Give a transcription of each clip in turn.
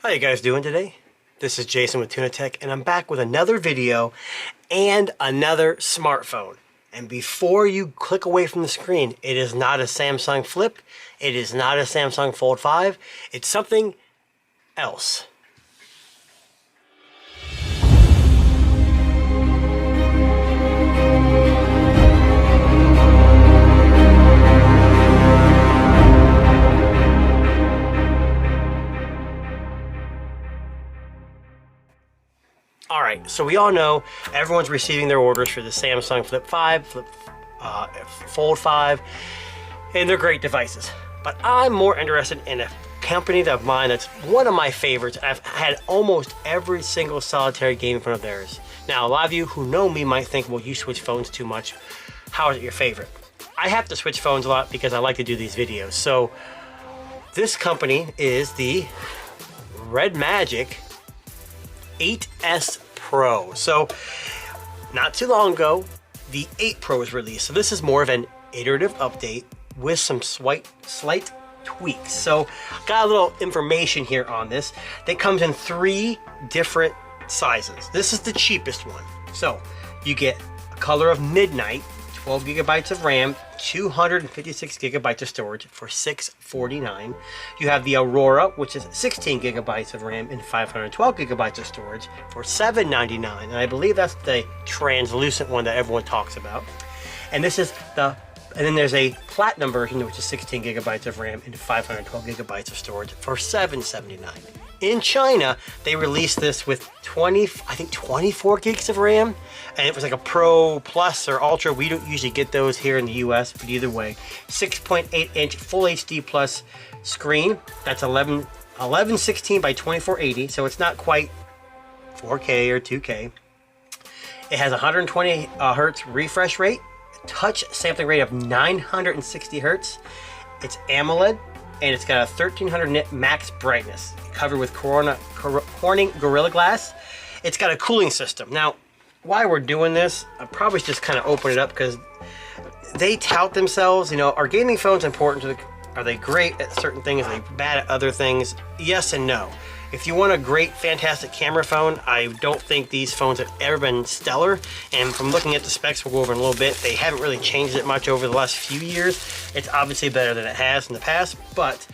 How you guys doing today? This is Jason with Tuna Tech, and I'm back with another video and another smartphone. And before you click away from the screen, it is not a Samsung Flip, it is not a Samsung Fold 5, it's something else. Alright, so we all know everyone's receiving their orders for the Samsung Flip 5, Fold 5, and they're great devices. But I'm more interested in a company of mine that's one of my favorites. I've had almost every single solitary game phone of theirs. Now, a lot of you who know me might think, well, you switch phones too much. How is it your favorite? I have to switch phones a lot because I like to do these videos. So, this company is the Redmagic 8S Pro. So not too long ago, the 8 Pro was released. So this is more of an iterative update with some slight tweaks. So got a little information here on this. That comes in 3 different sizes. This is the cheapest one. So you get a color of midnight, 12 gigabytes of RAM, 256 gigabytes of storage for $649. You have the Aurora, which is 16 gigabytes of RAM and 512 gigabytes of storage for $799. And I believe that's the translucent one that everyone talks about. And this is and then there's a platinum version, which is 16 gigabytes of RAM and 512 gigabytes of storage for $779. In China, they released this with 24 gigs of RAM, and it was like a Pro Plus or Ultra. We don't usually get those here in the US, but either way, 6.8-inch Full HD Plus screen. That's 1116 by 2480, so it's not quite 4K or 2K. It has 120 hertz refresh rate, touch sampling rate of 960 hertz. It's AMOLED, and it's got a 1300 nit max brightness, covered with Corning Gorilla Glass. It's got a cooling system. Now, while we're doing this, I probably should just kind of open it up because they tout themselves. You know, are gaming phones important to are they great at certain things? Are they bad at other things? Yes and no. If you want a great, fantastic camera phone, I don't think these phones have ever been stellar. And from looking at the specs, we'll go over in a little bit, they haven't really changed it much over the last few years. It's obviously better than it has in the past, but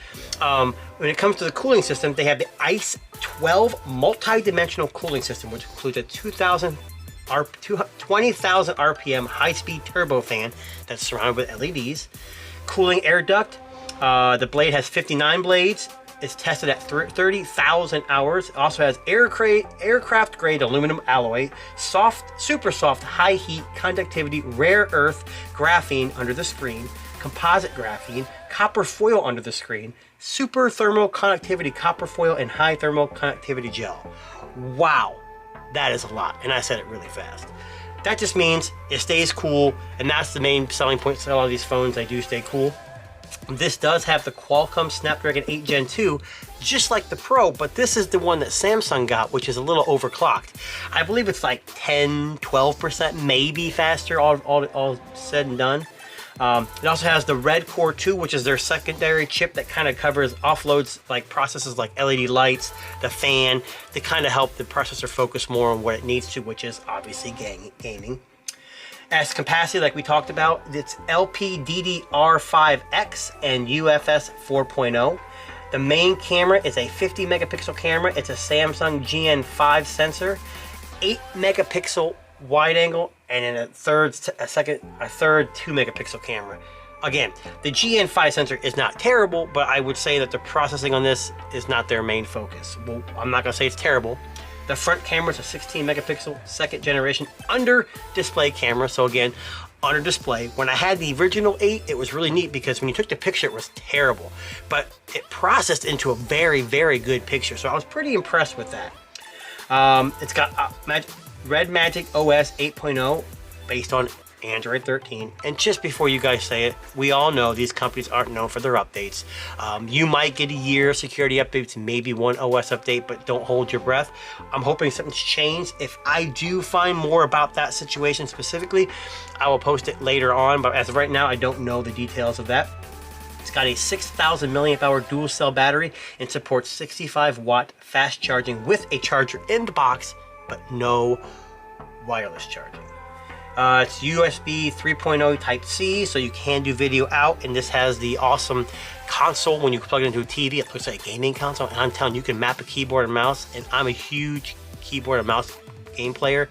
when it comes to the cooling system, they have the ICE 12 multi-dimensional cooling system, which includes a 20,000 RPM high-speed turbofan that's surrounded with LEDs. Cooling air duct. The blade has 59 blades. It's tested at 30,000 hours. It also has aircraft grade aluminum alloy, super soft, high heat conductivity, rare earth graphene under the screen, composite graphene, copper foil under the screen, super thermal conductivity copper foil, and high thermal conductivity gel. Wow, that is a lot, and I said it really fast. That just means it stays cool, and that's the main selling point to a lot of these phones. They do stay cool. This does have the Qualcomm Snapdragon 8 Gen 2, just like the Pro, but this is the one that Samsung got, which is a little overclocked. I believe it's like 10-12% maybe faster, all said and done. It also has the Red Core 2, which is their secondary chip that kind of offloads like processes like LED lights, the fan, to kind of help the processor focus more on what it needs to, which is obviously gaming. As capacity, like we talked about, it's LPDDR5X and UFS 4.0. The main camera is a 50 megapixel camera. It's a Samsung GN5 sensor, 8 megapixel wide angle, and then a third 2 megapixel camera. Again, the GN5 sensor is not terrible, but I would say that the processing on this is not their main focus. Well, I'm not gonna say it's terrible. The front camera is a 16 megapixel second generation under display camera. So again, under display. When I had the original 8, it was really neat because when you took the picture, it was terrible, but it processed into a very, very good picture. So I was pretty impressed with that. It's got Redmagic OS 8.0 based on Android 13. And just before you guys say it, we all know these companies aren't known for their updates. You might get a year of security updates, maybe one OS update, but don't hold your breath. I'm hoping something's changed. If I do find more about that situation specifically, I will post it later on, but as of right now, I don't know the details of that. It's got a 6,000 milliamp hour dual cell battery and supports 65 watt fast charging with a charger in the box, but no wireless charging. It's USB 3.0 Type-C, so you can do video out, and this has the awesome console. When you plug it into a TV, it looks like a gaming console, and I'm telling you, you can map a keyboard and mouse, and I'm a huge keyboard and mouse game player.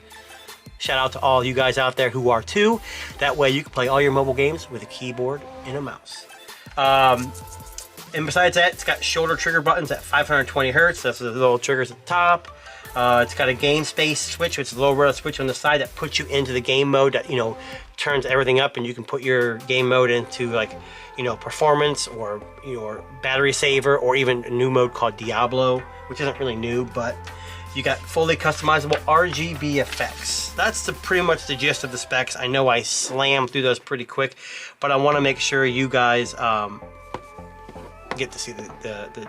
Shout out to all you guys out there who are too. That way you can play all your mobile games with a keyboard and a mouse. And besides that, it's got shoulder trigger buttons at 520 hertz. That's the little triggers at the top. It's got a game space switch, which is a little red switch on the side that puts you into the game mode that, you know, turns everything up, and you can put your game mode into, like, you know, performance or your battery saver, or even a new mode called Diablo, which isn't really new, but you got fully customizable RGB effects. That's pretty much the gist of the specs. I know I slammed through those pretty quick, but I want to make sure you guys get to see the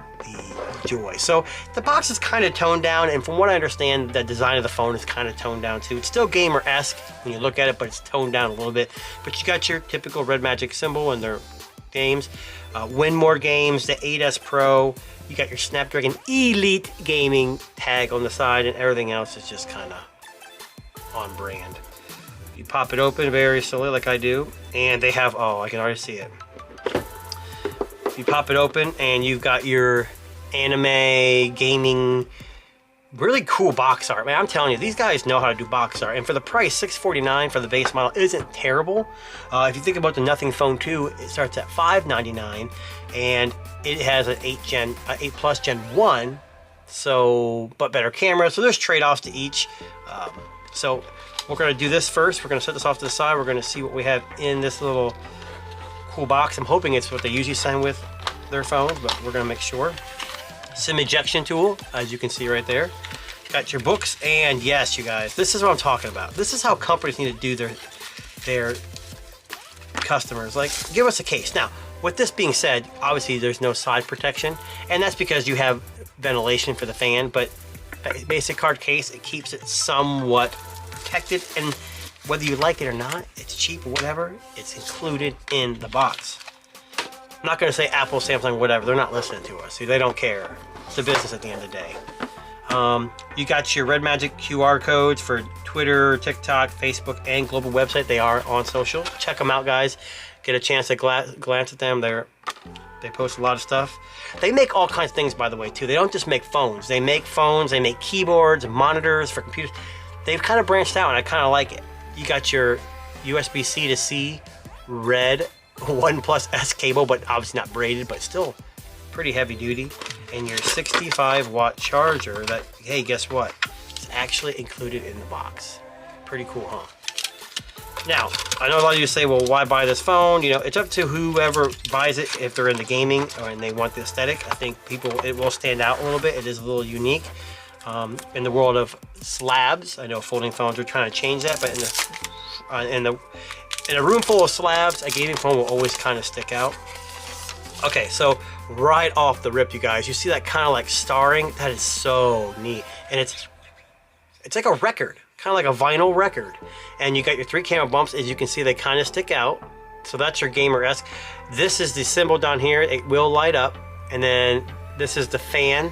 joy. So the box is kind of toned down, and from what I understand, the design of the phone is kind of toned down too. It's still gamer-esque when you look at it, but it's toned down a little bit. But you got your typical Redmagic symbol in their games. Win more games, the 8S Pro. You got your Snapdragon Elite gaming tag on the side, and everything else is just kind of on brand. You pop it open very slowly like I do, and they have, oh, I can already see it. You pop it open and you've got your anime, gaming, really cool box art. Man, I'm telling you, these guys know how to do box art. And for the price, $649 for the base model isn't terrible. If you think about the Nothing Phone 2, it starts at $599, and it has an 8 Plus Gen 1, so, but better camera. So there's trade-offs to each. So we're gonna do this first. We're gonna set this off to the side. We're gonna see what we have in this little cool box. I'm hoping it's what they usually send with their phones, but we're gonna make sure. SIM ejection tool, as you can see right there. Got your books, and yes, you guys, this is what I'm talking about. This is how companies need to do their customers. Like, give us a case. Now, with this being said, obviously there's no side protection, and that's because you have ventilation for the fan, but basic card case, it keeps it somewhat protected, and whether you like it or not, it's cheap or whatever, it's included in the box. I'm not going to say Apple, Samsung, whatever. They're not listening to us. They don't care. It's a business at the end of the day. You got your Redmagic QR codes for Twitter, TikTok, Facebook, and global website. They are on social. Check them out, guys. Get a chance to glance at them. They post a lot of stuff. They make all kinds of things, by the way, too. They don't just make phones. They make phones. They make keyboards, monitors for computers. They've kind of branched out, and I kind of like it. You got your USB-C to C red OnePlus S cable, but obviously not braided, but still pretty heavy duty. And your 65 watt charger that, hey, guess what? It's actually included in the box. Pretty cool, huh? Now, I know a lot of you say, well, why buy this phone? You know, it's up to whoever buys it if they're into gaming and they want the aesthetic. I think it will stand out a little bit. It is a little unique. In the world of slabs, I know folding phones are trying to change that, but in a room full of slabs, a gaming phone will always kind of stick out. Okay, so right off the rip, you guys, you see that kind of like starring? That is so neat, and it's like a record, kind of like a vinyl record. And you got your 3 camera bumps. As you can see, they kind of stick out. So that's your gamer-esque. This is the symbol down here. It will light up, and then this is the fan.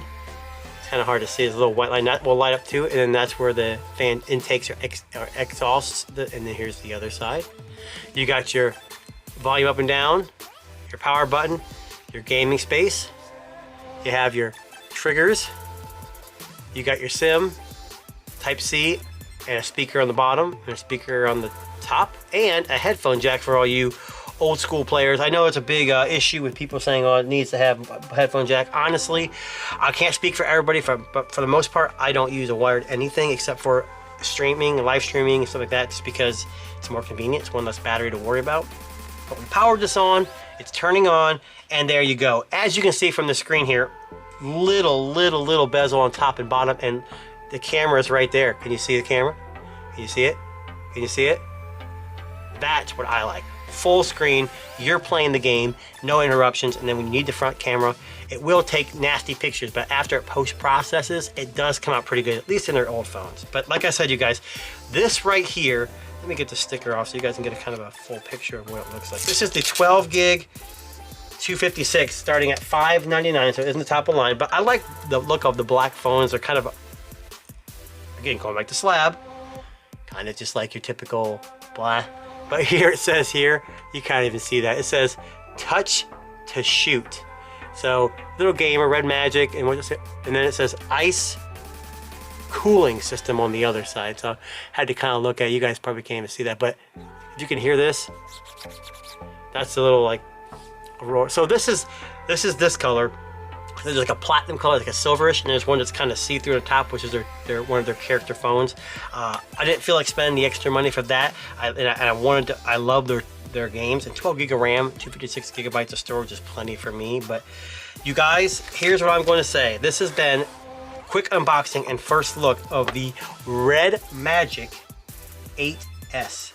Kind of hard to see. There's a little white line that will light up too, and then that's where the fan intakes or exhausts, and then here's the other side. You got your volume up and down, your power button, your gaming space. You have your triggers. You got your SIM, Type-C, and a speaker on the bottom, and a speaker on the top, and a headphone jack for all you old school players. I know it's a big issue with people saying, oh, it needs to have a headphone jack. Honestly, I can't speak for everybody, but for the most part, I don't use a wired anything except for streaming, live streaming, and stuff like that, just because it's more convenient. It's one less battery to worry about. But we powered this on, it's turning on, and there you go. As you can see from the screen here, little bezel on top and bottom, and the camera is right there. Can you see the camera? Can you see it? Can you see it? That's what I like. Full screen, you're playing the game, no interruptions, and then when you need the front camera, it will take nasty pictures, but after it post-processes, it does come out pretty good, at least in their old phones. But like I said, you guys, this right here, let me get the sticker off so you guys can get a kind of a full picture of what it looks like. This is the 12 gig $256, starting at $599, so it isn't the top of the line. But I like the look of the black phones. They're kind of, again, going back to slab, kind of just like your typical black. But here it says here, you can't even see that. It says touch to shoot. So little gamer, Redmagic, and then it says ice cooling system on the other side. So I had to kind of look at it. You guys probably can't even see that, but if you can hear this, that's a little like a roar. So this is this color. There's like a platinum color, like a silverish, and there's one that's kind of see-through on the top, which is one of their character phones. I didn't feel like spending the extra money for that. I love their games, and 12 gig of RAM, 256 gigabytes of storage is plenty for me. But you guys, here's what I'm going to say. This has been quick unboxing and first look of the Redmagic 8S.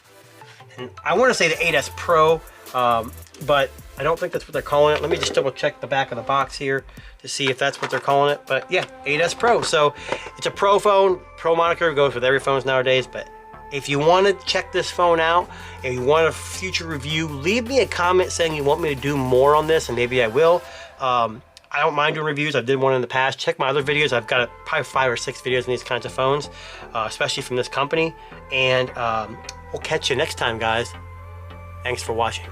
And I want to say the 8S Pro, but I don't think that's what they're calling it. Let me just double check the back of the box here to see if that's what they're calling it. But yeah, 8S Pro. So it's a Pro phone. Pro moniker goes with every phone nowadays. But if you want to check this phone out and you want a future review, leave me a comment saying you want me to do more on this, and maybe I will. I don't mind doing reviews. I did one in the past. Check my other videos. I've got probably 5 or 6 videos on these kinds of phones, especially from this company. And we'll catch you next time, guys. Thanks for watching.